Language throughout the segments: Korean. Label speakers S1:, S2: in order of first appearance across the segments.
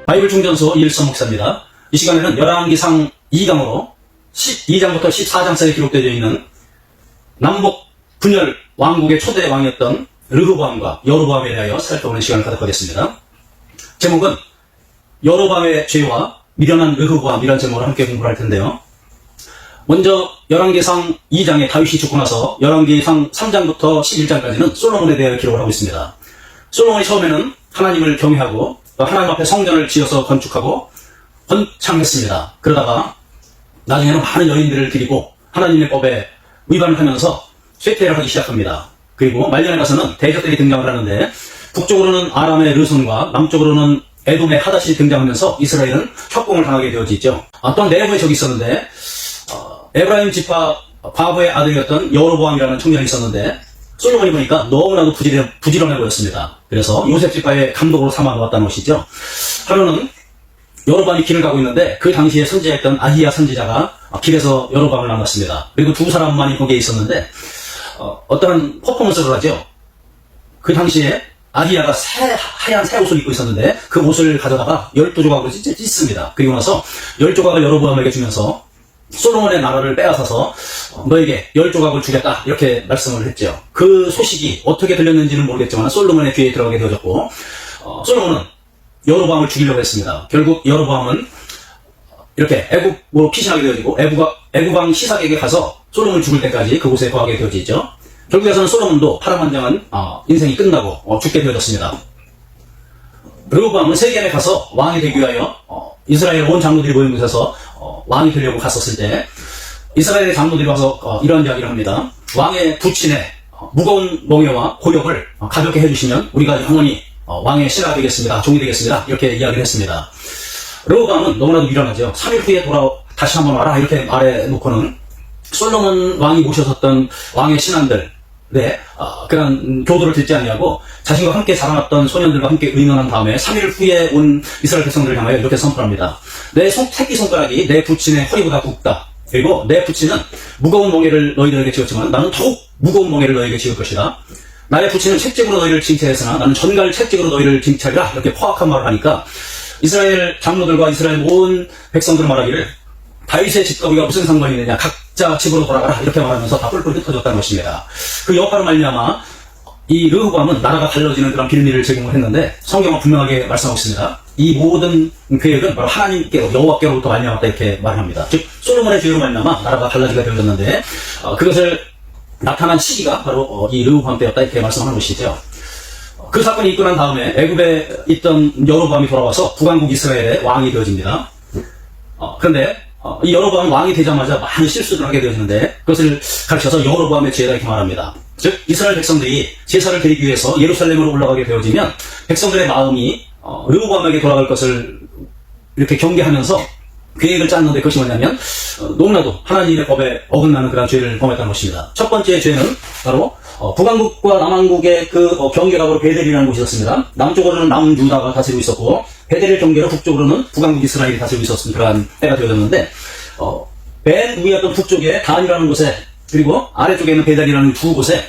S1: 바이블 충전소 이일성 목사입니다. 이 시간에는 열왕기상 2강으로 12장부터 14장 사이에 기록되어 있는 남북 분열 왕국의 초대 왕이었던 르호보암과 여로보암에 대하여 살펴보는 시간을 갖도록하겠습니다. 제목은 여로보암의 죄와 미련한 르호보암이라는 제목으로 함께 공부를 할 텐데요. 먼저 열왕기상 2장에 다윗이 죽고 나서 열왕기상 3장부터 11장까지는 솔로몬에 대하여 기록을 하고 있습니다. 솔로몬이 처음에는 하나님을 경외하고 하나님 앞에 성전을 지어서 건축하고 번창했습니다. 그러다가 나중에는 많은 여인들을 데리고 하나님의 법에 위반을 하면서 쇠퇴를 하기 시작합니다. 그리고 말년에 가서는 대적들이 등장을 하는데 북쪽으로는 아람의 르손과 남쪽으로는 에돔의 하닷이 등장하면서 이스라엘은 협공을 당하게 되어지죠. 또한 내부에 적이 있었는데 에브라임 지파 과부의 아들이었던 여로보암이라는 청년이 있었는데 솔로몬이 보니까 너무나도 부지런해 보였습니다. 그래서 요셉 지파의 감독으로 삼아 놓았다는 것이죠. 하루는 여로보암이 길을 가고 있는데 그 당시에 선지자였던 아히야 선지자가 길에서 여로보암을 만났습니다. 그리고 두 사람만이 거기에 있었는데 어떠한 퍼포먼스를 하죠. 그 당시에 아히야가 하얀 새 옷을 입고 있었는데 그 옷을 가져다가 12조각으로 찢습니다. 그리고 나서 10조각을 여로보암에게 주면서 솔로몬의 나라를 빼앗아서 너에게 10조각을 주겠다 이렇게 말씀을 했죠. 그 소식이 어떻게 들렸는지는 모르겠지만 솔로몬의 귀에 들어가게 되어졌고 솔로몬은 여로보암을 죽이려고 했습니다. 결국 여로보암은 이렇게 애굽으로 피신하게 되어지고 애굽왕 시삭에게 가서 솔로몬이 죽을 때까지 그곳에 거하게 되어지죠. 결국에서는 솔로몬도 파란만장한 인생이 끝나고 죽게 되어졌습니다. 르호보암은 세겜에 가서 왕이 되기 위하여 이스라엘 온 장로들이 모인 곳에서 왕이 되려고 갔었을 때 이스라엘의 장로들이 와서 이런 이야기를 합니다. 왕의 부친의 무거운 멍에와 고역을 가볍게 해주시면 우리가 영원히 왕의 신하가 되겠습니다. 종이 되겠습니다. 이렇게 이야기를 했습니다. 르호보암은 너무나도 미련하죠. 3일 후에 다시 한번 와라 이렇게 말해놓고는 솔로몬 왕이 모셔섰던 왕의 신하들 그런 교도를 듣지 아니하고 자신과 함께 자라났던 소년들과 함께 의논한 다음에 3일 후에 온 이스라엘 백성들을 향하여 이렇게 선포합니다. 내 새끼손가락이 내 부친의 허리보다 굵다. 그리고 내 부친은 무거운 멍에를 너희들에게 지었지만 나는 더욱 무거운 멍에를 너희에게 지을 것이다. 나의 부친은 채찍으로 너희를 징치했으나 나는 전갈 채찍으로 너희를 징치하리라. 이렇게 포악한 말을 하니까 이스라엘 장로들과 이스라엘 온 백성들은 말하기를 다윗의 집거리가 무슨 상관이 있느냐, 각자 집으로 돌아가라 이렇게 말하면서 다 뿔뿔이 흩어졌다는 것입니다. 그 여파로 말미암아 이 르호보암은 나라가 갈라지는 그런 빌미를 제공을 했는데 성경은 분명하게 말씀하고 있습니다. 이 모든 계획은 바로 하나님께로 여호와께로부터 말미암았다 이렇게 말합니다. 즉 솔로몬의 죄로 말미암아 나라가 갈라지게 되어졌는데 그것을 나타난 시기가 바로 이 르호보암 때였다 이렇게 말씀하는 것이죠. 그 사건이 있고 난 다음에 애굽에 있던 여로보암이 돌아와서 북왕국 이스라엘의 왕이 되어집니다. 그런데 이 여로보암 왕이 되자마자 많은 실수를 하게 되었는데 그것을 가르쳐서 여로보암의 죄다 이렇게 말합니다. 즉 이스라엘 백성들이 제사를 드리기 위해서 예루살렘으로 올라가게 되어지면 백성들의 마음이 르호보암에게 돌아갈 것을 이렇게 경계하면서 계획을 짰는데 그것이 뭐냐면 너무나도 하나님의 법에 어긋나는 그런 죄를 범했다는 것입니다. 첫 번째 죄는 바로 북왕국과 남왕국의 그 경계각으로 베델이라는 곳이 있었습니다. 남쪽으로는 남유다가 다스리고 있었고 베델을 경계로 북쪽으로는 북왕국 이스라엘이 다스리고 있었던 그러한 때가 되어졌는데 맨 위였던 북쪽에 단이라는 곳에 그리고 아래쪽에 있는 베델이라는 두 곳에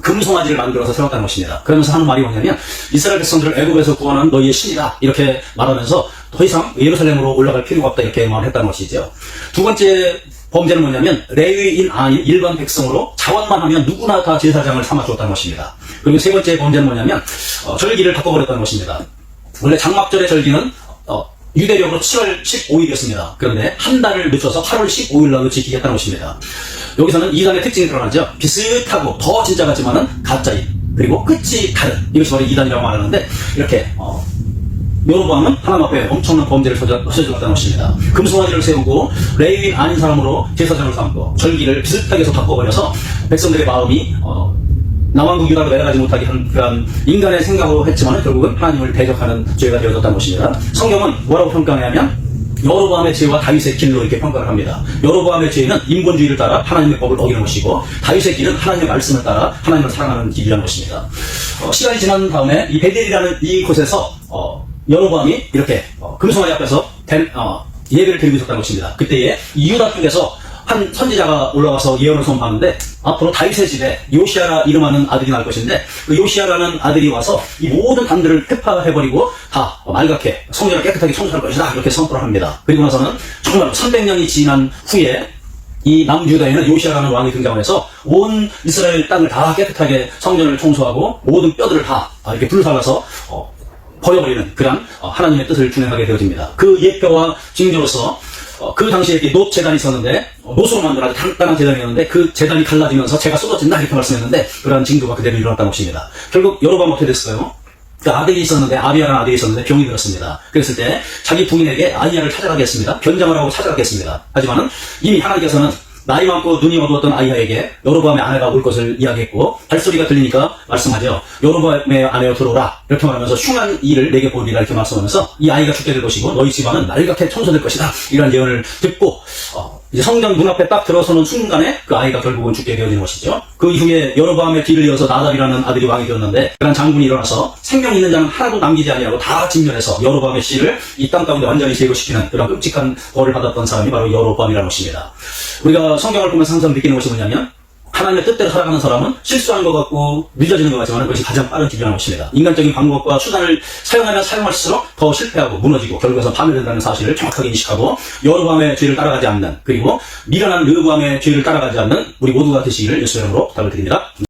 S1: 금송아지를 만들어서 세웠다는 것입니다. 그러면서 하는 말이 뭐냐면 이스라엘 백성들을 애굽에서 구원한 너희의 신이다 이렇게 말하면서 더 이상 예루살렘으로 올라갈 필요가 없다 이렇게 말했다는 것이죠. 두 번째 범죄는 뭐냐면 레위인 아닌 일반 백성으로 자원만 하면 누구나 다 제사장을 삼아주었다는 것입니다. 그리고 세 번째 범죄는 뭐냐면 절기를 바꿔버렸다는 것입니다. 원래 장막절의 절기는 유대력으로 7월 15일이었습니다. 그런데 한 달을 늦춰서 8월 15일날로 지키게 했다는 것입니다. 여기서는 이단의 특징이 드러나죠. 비슷하고 더 진짜 같지만은 가짜인 그리고 끝이 다른 이것이 바로 이단이라고 말하는데 이렇게 여로보암은 하나님 앞에 엄청난 범죄를 저질렀다는 것입니다. 금송아지를 세우고 레위인 아닌 사람으로 제사장을 삼고 절기를 비슷하게 해서 바꿔버려서 백성들의 마음이 남왕국 유다로 내려가지 못하게 한 그런 인간의 생각으로 했지만 결국은 하나님을 대적하는 죄가 되어졌다는 것입니다. 성경은 뭐라고 평가하냐면 여로보암의 죄와 다윗의 길로 이렇게 평가를 합니다. 여로보암의 죄는 인본주의를 따라 하나님의 법을 어기는 것이고 다윗의 길은 하나님의 말씀을 따라 하나님을 사랑하는 길이라는 것입니다. 시간이 지난 다음에 이 베델이라는 이곳에서 여로보암이 이렇게 금송아지 앞에서 예배를 드리고 있었다는 것입니다. 그때에 유다 쪽에서 한 선지자가 올라와서 예언을 선포하는데 앞으로 다윗의 집에 요시아라 이름하는 아들이 날 것인데 그 요시아라는 아들이 와서 이 모든 단들을 회파해버리고 다 말갛게 성전을 깨끗하게 청소할 것이다 이렇게 선포를 합니다. 그리고 나서는 정말 300년이 지난 후에 이 남유다에는 요시아라는 왕이 등장을 해서 온 이스라엘 땅을 다 깨끗하게 성전을 청소하고 모든 뼈들을 다 이렇게 불살라서 버려버리는 그런 하나님의 뜻을 준행하게 되어집니다. 그 예표와 징조로서 그 당시에 이렇게 놋재단이 있었는데 놋으로 만든 아주 간단한 재단이었는데 그 재단이 갈라지면서 재가 쏟아진다 이렇게 말씀했는데 그러한 징조가 그대로 일어났다는 것입니다. 결국 여로보암 어떻게 됐어요? 그 아들이 있었는데 아비야라는 아들이 있었는데 병이 들었습니다. 그랬을 때 자기 부인에게 아이야를 찾아가게 했습니다. 변장을 하고 찾아가게 했습니다. 하지만은 이미 하나님께서는 나이 많고 눈이 어두웠던 아이야에게 여로보암의 아내가 올 것을 이야기했고 발소리가 들리니까 말씀하죠. 여로보암의 아내여 들어오라 이렇게 말하면서 흉한 일을 내게 보이리라 이렇게 말씀하면서 이 아이가 죽게 될 것이고 너희 집안은 말갛게 청소될 것이다 이런 예언을 듣고 이제 성전 문 앞에 딱 들어서는 순간에 그 아이가 결국은 죽게 되어지는 것이죠. 그 이후에 여로보암의 뒤를 이어서 나답이라는 아들이 왕이 되었는데 그런 장군이 일어나서 생명 있는 자는 하나도 남기지 아니하고 다 진멸해서 여로보암의 씨를 이 땅 가운데 완전히 제거시키는 그런 끔찍한 벌을 받았던 사람이 바로 여로보암이라는 것입니다. 우리가 성경을 보면서 항상 느끼는 것이 뭐냐면 하나님의 뜻대로 살아가는 사람은 실수하는 것 같고 늦어지는 것 같지만 그것이 가장 빠른 길이라는 것입니다. 인간적인 방법과 수단을 사용하면 사용할수록 더 실패하고 무너지고 결국에서 파멸된다는 사실을 정확하게 인식하고 여로보암의 죄를 따라가지 않는 그리고 미련한 르호보암의 죄를 따라가지 않는 우리 모두가 되시기를 예수의 이름으로 부탁을 드립니다.